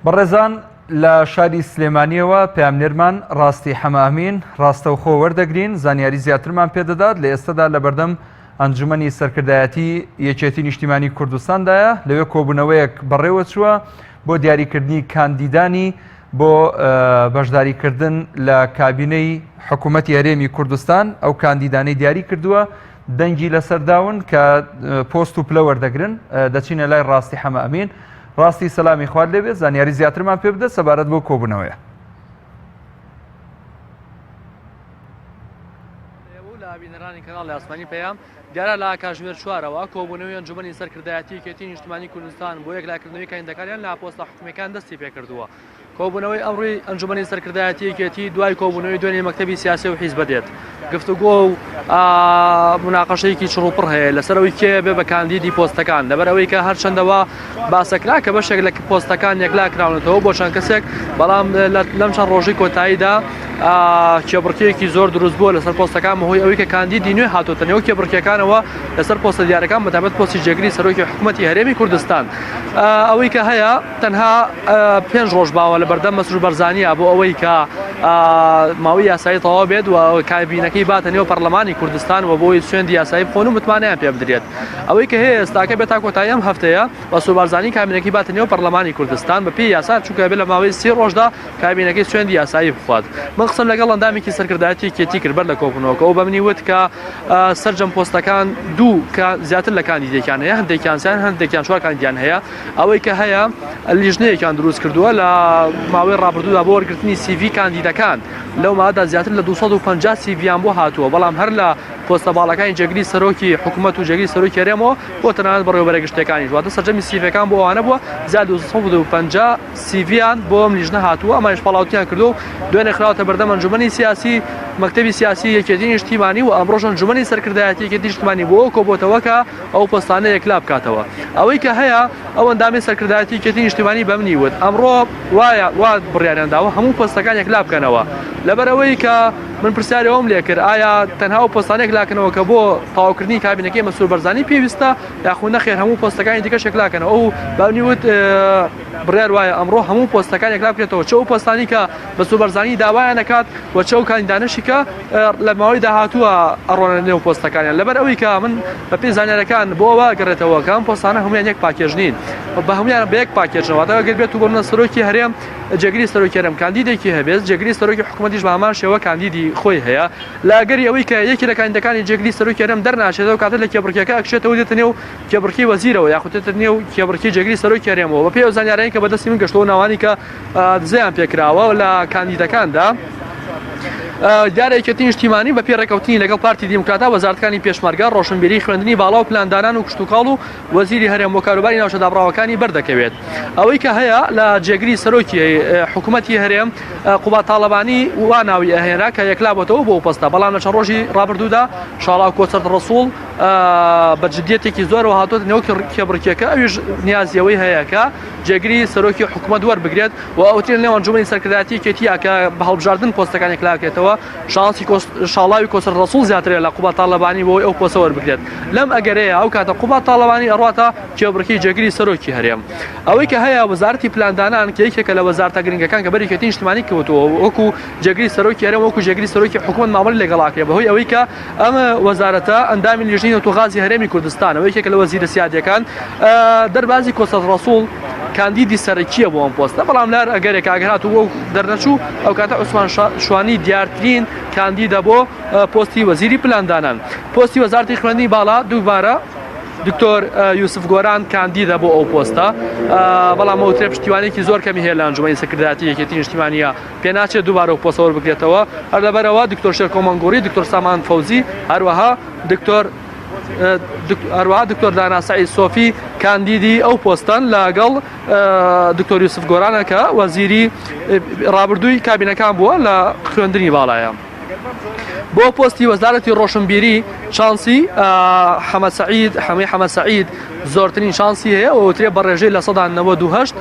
بەڕێزان لە شاری سلێمانیەوە پامنێرمان ڕاستی حەمامین ڕاستەوخۆ وەردەگرین زانیاری زیاترمان پێدەدات لە ئێستادا لە بەردەم ئەنجومەنی سەرکردایەتی یەکێتی نیشتیمانی کوردستاندایە لەوێ کۆبوونەوەیەک بەڕێوە چووە بۆ دیاریکردنی کاندیدانی بۆ بەشداریکردن لە کابینەی حکوومەتی هەرێمی کوردستان ئەو کاندیدانەی دیاری کردووە دەنگی لەسەرداون کە پۆست و پلە وەردەگرن دەچینە لای ڕاستی حەمامین. ڕاستی سەلامی خوارد لێبێت زانیاری زیاترمان پێ بدە سەبارەت بۆ کۆبوونەوەیە. بینەرانی کەناڵی ئاسمانی پێیان دیارە لە کاتژمێر 4ەوە کۆبوونەوەی ئەنجومەنی سەرکردایەتی یەکێتی نیشتیمانی کوردستان بۆ یەکلاکردنەوەی کاندیدەکانیان لە پۆستە حکوومیەکان دەستی پێکردووە. کۆبوونەوەی ئەمڕۆی ئەنجومەنی سەرکردایەتی یەکێتی دوای کۆبوونەوەی دوێنێ مەکتەبی سیاسی و حیزب دێت. گفتوگۆ و مناقەشەیەکی چڕوپڕ هەیە لەسەرەوەی کێ بێ بە کاندیدی پۆستەکان لەبەر ئەوەی کە هەرچەندەوە باسەکرا کە بەشێک لە پۆستەکان یەکلاکراونەتەوە بۆ چەند کەسێک بەڵام لەم چەند ڕۆژی کۆتاییدا کێبڕکێکی زۆر دروست بووە لەسەر پۆستەکان بەهۆی ئەوەی کە کاندیدی نوێ هاتووەتەنەوە کێبڕکێکانەوە لەسەر پۆستە دیارەکان بەتابەت پۆستی جێگری سەرۆکی حکوومەتی هەرێمی کوردستان. ئەوەی کە هەیە تەنها 5 ڕۆژ باوە لە بەردەم مەسرور بەرزانیە بۆ ئەوەی کە ماوەی یاسایی تەواو بێت و کابینەکەی باتە نێو پەرلەمانی کوردستان و بۆی سوێندی یاسایی بخۆن و متمانەیان پێ بدرێت. ئەوەی کە هەیە ئێستاکە بێتا کۆتایی ئەم هەفتەیە مەسرور بەرزانی کابینەکەی باتە نێو پەرلەمانی کوردستان بە پێی یاسا چونکە بێت لە ماوەی 30 ڕۆژدا کابینەکەی سوێندی یاسایی بخوات. من قسەم لەگەڵ ئەندامێکی سەرکردایەتی یەکێتی کرد بەر لە کۆبوونەوەکە ئەو بەمنی وت کە سەرجەم پۆستەکان دوو کە زیاتر لە کاندیدێکیان هەیە هەندێکیان سیان هەندێکیان چوار کاندیدیان هەیە. ئەوەی کە هەیە لیژنەیەکیان دروست کردووە لە ماوەی ڕابردوودا بۆ وەرگرتنی CV کاندیدەکان لەو مادا زیاتر لە 250 CVیان بۆ هاتووە بەڵام هەر لە پۆستە باڵەکانی جێگری سەرۆکی حکوومەت و جێگری سەرۆکی هەرێمەوە بۆ تەنانەت بەڕێوەبەرە گشتەکانی واتە سەرجەمی سیڤەکان بۆ ئەوانە بووە زیاد 250 CVیان بۆ ئەم لیژنە هاتووە ئەمانش پاڵاوتیان کردو دوێنێ خراوەتە بەردەم ئەنجومەنی سیاسی مەکتەبی سیاسی یەکێتی نیشتیمانی و ئەمڕۆژ ئەنجومەنی سەرکردایەتی یەکێتی نیشتیمانی بۆ کۆبووەتەوە کە ئەو پۆستانە یەکلا بکاتەوە. ئەوەی کە هەیە ئەو ئەندامی سەرکردایەتی یەکێتی نیشتیمانی بەمنی وت ئەمڕۆ وایە وا بڕیاریان داوە هەموو پۆستەکان یەکلا بکەنەوە لەبەر ئەوەی کە من پرسیاری ئەوم لێ کرد ئایا تەنها ئەو پۆستانێک لاکەنەوە کە بۆ تەواوکردنی کابینەکەی مەسرور بەرزانی پێویستە یاخود نەخێر هەموو پۆستەکانی دیکەش یەکلاکەنەوە ئەو باونی وت بڕیار وایە ئەمڕۆ هەموو پۆستەکان یەکلا بکرێتەوە چ ئەو پۆستانی کە مەسرور بەرزانی داوایان دەکات و چ ئەو کاندیدانەشی کە لە ماوەی داهاتووە ئەڕۆنە نێو پۆستەکانیان لەبەر ئەوەی کە من بە پێی زانیاریەکان بۆ ئەوە گەڕێتەوە کە ئەم پۆستانە هەمویان یەک پاکێژ نین بە هەمویان بە یەک پاکێژنەوە ئەگەر بێت و بۆ سەرۆکی هەرێم جێگری سەرۆکی هەرێم کاندیدێکی هەبێت جێگری سەرۆکی حکوومەتیش بە هەمان شێوە کاندیدی خۆی هەیە لاگەری ئەوەی کە یەکی لە کاندیدەکانی جێگری سەرۆکی هەرێم دەرناچێتەوە کاتە لە کێبڕکێکە ئەکشێتەوە دێتە نێو کێبڕکی وەزیرەوە یاخودێتە نێو کێبڕکی جێگری سەرۆکی هەرێمەوە بە پێی ئەو زانیاریانە کە بەدەستی من گەشتەوە ناوانی کە دزەیان پێکراوە لە کاندیدەکاندا دیارە یەکێتی نیشتیمانی بە پێی ڕێکەوتنی لەگەڵ پارتی دیموکراتە وەزارەتەکانی پێشمەرگە ڕۆشنبیری خوێندنی باڵا و پلاندانان و کشتوکاڵ و وەزیری هەرێم و کاروباری ناوچەدابڕاوەکانی بەردەکەوێت. ئەوەی کە هەیە لە جێگری سەرۆکی حکوومەتی هەرێم قوبات تاڵەبانی وا ناوی ئەهێنا کە یەکلابەتەوە بۆ پۆستە بەڵام لە چەند ڕۆژی ڕابردوودا شاڵاو کۆچەرت ڕەسوڵ بە جدیەتێکی زۆرەوە هاتووە نێو کێبڕکێکە ئەویش نیازیەوەی هەیە کە جێگری سەرۆکی حکوومەت وەربگرێت و ئەوترێن نێو ئەنجومەنی سەرکردایەتی یەکێتیە کە بە هەڵبژاردن پۆستەکان یەکلاکێتەوە شاڵاوی کۆچەرت ڕەسوڵ زیاترێت لە قوبات تاڵەبانی بۆی ئەو پۆستە وەربگرێت. لەم ئەگەرەیە ئەو کاتە قوبات تاڵەبانی ئەڕاتە کێبڕکەی جێگری سەرۆکی هەرێم. ئەوەی کە هەیە وەزارەتی پلاندانان کە یەکێکە لە وەزارەتە گرنگەکان کە بەری یەکێتی نیشتیمانی کەوتووە وەکو جێگری سەرۆکی هەرێم وەکو جێگری سەرۆکی حکوومەت مامەڵی لەگەڵاکرێ بەهۆی ئەوەی کە ئەمە وەزارەتە ئەندامی لیژنەی نەوتوغازی هەرێمی کوردستان ئەوە یەکێکە لە وەزیرە سیادیەکان دەربازی کۆچەرت ڕەسوڵ کاندیدی سەرەکیە بۆ ئەم پۆستە بەڵام لار ئەگەرێک ئاگەرات و دەرنەچوو ئەو کاتە عوسمان شوانی دیارترین کاندیدە بۆ پۆستی وەزیری پلاندانان. پۆستی وەزارەتی خوێندنی باڵا دووبارە دکتۆر یوسف گۆران کاندیدە بۆ ئەو پۆستە بەڵام ئەوترێ پشتیوانێکی زۆر کەمی هەیە لە ئەنجومەنی سەرکردایەتی یەکێتی نیشتیمانیە پێناچێت دووبارە ئەو پۆستە وەربگرێتەوە هەر لەبەرەوە دکتۆر شێرکۆ مەنگوڕی دکتۆر سامان فەوزی هەروەها دکتۆر دانا سەعید سۆفی کاندیدی ئەو پۆستان لەگەڵ دکتۆر یوسف گۆرانە کە وەزیری ڕابردووی کابینەکان بووە لە خوێندنی باڵایە. بۆ پۆستی وەزارەتی ڕۆشنبیری شانسی حەمەد سەعید زۆرترین شانسی هەیە و ئەوترێ بە ڕێژەی لە 98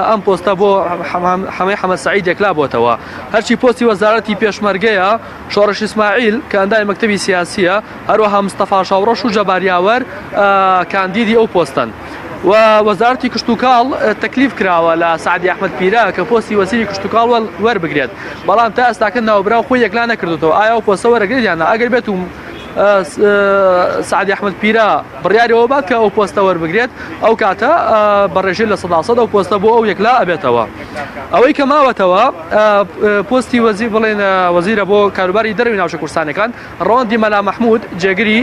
ئەم پۆستە بۆ حەمەد سەعید یەکلا بۆتەوە. هەرچی پۆستی وەزارەتی پێشمەرگەیە شۆڕش ئیسماعیل کە ئەندامی مەکتەبی سیاسیە هەروەها مستەفا شاوڕۆش و جەباریاوەر کاندیدی ئەو پۆستن. و وەزارەتی کشتتوکاڵ تەکلیف کراوە لە سعدی ئەحمەد پیرە کە پۆستی وەزیری کشتتوکاڵ وەربگرێت بەڵام تا ئێستاکە ناوبرا خۆی یەکلا نەکردوەوە ئایا و پۆستە وەرەگرێت یانە ئەگەر بێت و سعدی ئەحمەد پیرە بڕیارەوە بات کە ئەو پۆستە وەربگرێت ئەو کاتە بەڕێژێ لە 100% ئەو پۆستە بۆ ئەو یەکلا ئەبێتەوە ئەوەی کە ماوەتەوە پۆستی وەزیر بڵێن وەزیرە بۆ کاروباری دەروی ناوچە کوردستانەکان ڕۆندی مەلا مەحموود جێگری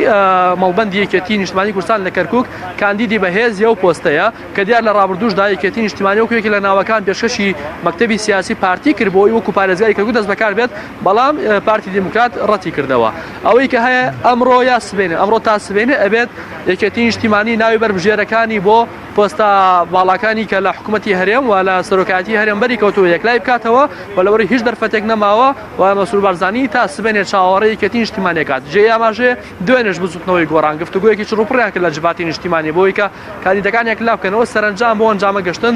مەڵبەندی یەکێتی نیشتیمانی کوردستان لە کەرکووک کاندیدی بەهێزی ئەو پۆستەیە کە دیار لە ڕابردووشدا یەکێتی نیشتیمانی وەکوێکی لە ناوەکان پێشکەشی مەکتەبی سیاسی پارتی کرد بۆ وەکو پارێزگاری کەرکووک دەست بەکار بێت بەڵام پارتی دموکرات ڕەتی کردەوە ئەوەی کە هەیە ئەمڕۆ یا سبێنێ ئەمڕۆ تا سبێنێ ئەبێت یەکێتی نیشتیمانی ناوی بەربژێرەکانی بۆ پۆستە باڵاکانی کە لە حکوومەتی هەرێم و لە سەرۆکاتی هەرێمبەری کەوتووە یەکلای بکاتەوە و لەوەری هیچ دەرفەتێک نەماوە و مەسوول بارزانی تا سبێنێ چاوەڕێی یەکێتی نیشتیمانی کات جێ ئاماژێ دوێنێش بزوتنەوەی گۆڕان گفتوگویەکی چڕوپڕیان کرد لە جباتی نیشتیمانی بۆی کە کاندیدەکان یەکلا بکەنەوە سەرنجام بۆ ئەنجامە گەشتن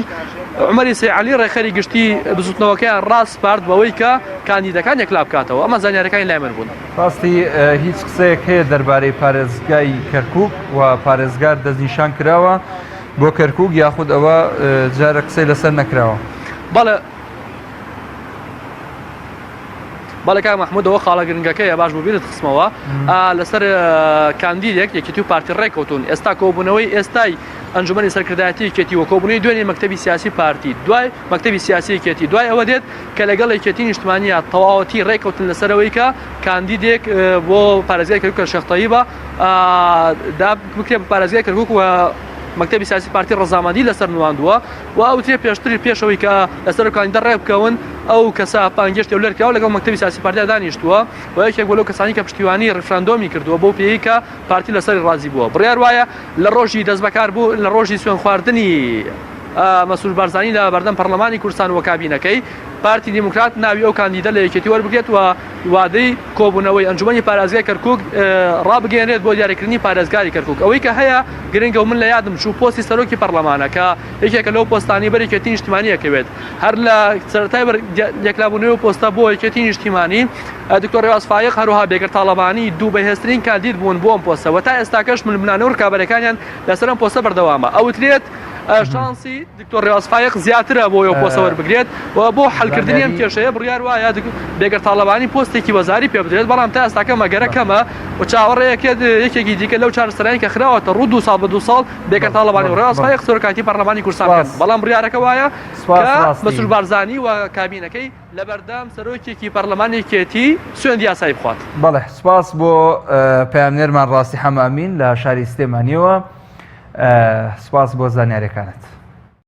عومەری سەیعەلی ڕێخەری گشتی بزوتنەوەکەیان ڕاست پارت بەوەی کە کاندیدەکان یەکلا بکاتەوە ئەمە زانیاریەکانی لای من بوون ڕاستی هیچ قسەیەک هەیە دەربارەی پارێزگای کەرکووک و پارێزگار دەستنیشان کراوە بۆ کەرکووک یاخود ئەوە جارە قسەی لەسەر نەکراوە بەڵێ کاک مەحموودەوە خاڵە گرنگەکەیە باش بۆ بیرت خستمەوە لەسەر کاندیدێک یەکێتی و پارتی ڕێکەوتون ئێستا کۆبوونەوەی ئێستای ئەنجومەنی سەرکردایەتی یەکێتی و کۆبوونەوەی دوێنێ مەکتەبی سیاسی پارتی دوای مەکتەبی سیاسی یەکێتی دوای ئەوە دێت کە لەگەڵ یەکێتی نیشتیمانیە تەواوەتی ڕێکەوتن لەسەرەوەی کە کاندیدێک بۆ پارێزگای کەرکووک شێخ تەییبە بکرێت پارێزگای کەرکووک و مەکتەبی سیاسی پارتی ڕەزامەندی لەسەر نواندووە و ئەوترێ پێشتری پێشەوەی کە لەسەر کاندیدا ڕێ بکەون ئەو کەسە پانگەشتی لەر کراوە لەگەڵ مەکتەبی سیاسی پارتیا دانیشتووە و یەکێک بۆ لەو کەسانی کە پشتیوانی ڕفراندۆمی کردووە بۆ پێی کە پارتی لەسەر ڕازی بووە بڕیار وایە لە ڕۆژی دەست بەکار بوو لە ڕۆژی سوێن خواردنی مەسوول بارزانی لە بەردەم پەرلەمانی کوردستان و کابینەکەی پارتی دموکرات ناوی ئەو کاندیدە لە یەکێتی وەربگرێت و وادەی کۆبوونەوەی ئەنجومەنی پارێزگای کەرکووک ڕابگەێنێت بۆ دیاریکردنی پارێزگاری کەرکووک ئەوەی کە هەیە گرنگە و من لە یادم چوو پۆستی سەرۆکی پەرلەمانە کە یەکێکە لەو پۆستانی بەر یەکێتی نیشتیمانیەکەوێت هەر لە سەرەتای یەکلابوونەوەی پۆستە بۆ یەکێتی نیشتیمانی دکتۆر ڕێواز فایق هەروها بێگەر تاڵەبانی دوو بەهێزترین کاندید بوون بۆ ئەم پۆستە و تا ئێستاکەش ململانە و ڕکابەرەکانیان لەسەر ئەم پۆستە بەردەوامە ئەوترێت شانسی دکتۆر ڕێواز فایق زیاترە بۆ ئەو پۆستە وەربگرێت و بۆ حەلکردنی ئەم کێشەیە بڕیار وایە بێگەر تاڵەبانی پۆستێکی وەزاری پێ بدرێت بەڵام تا ئێستاکە مەگەرە کەمە و چاوەڕێیەکێت یەکێکی دیکە لەو چارەسەرانی کە خراوەتە ڕوو 2 ساڵ بە 2 ساڵ بێگەر تاڵەبانی و ڕێواز فایق سەرۆکاتی پەرلەمانی کوردستان کرد بەڵام بڕیارەکە وایە کە مەسوول بارزانی و کابینەکەی لە بەردەم سەرۆکێکی پەرلەمانێکێتی سوێندی یاسایی بخوات. بەڵێ سپاس بۆ پەیامنێرمان ڕاستی حەمامین لە شاری سلێمانیەوە سپاس بۆ زانیاریەکانت.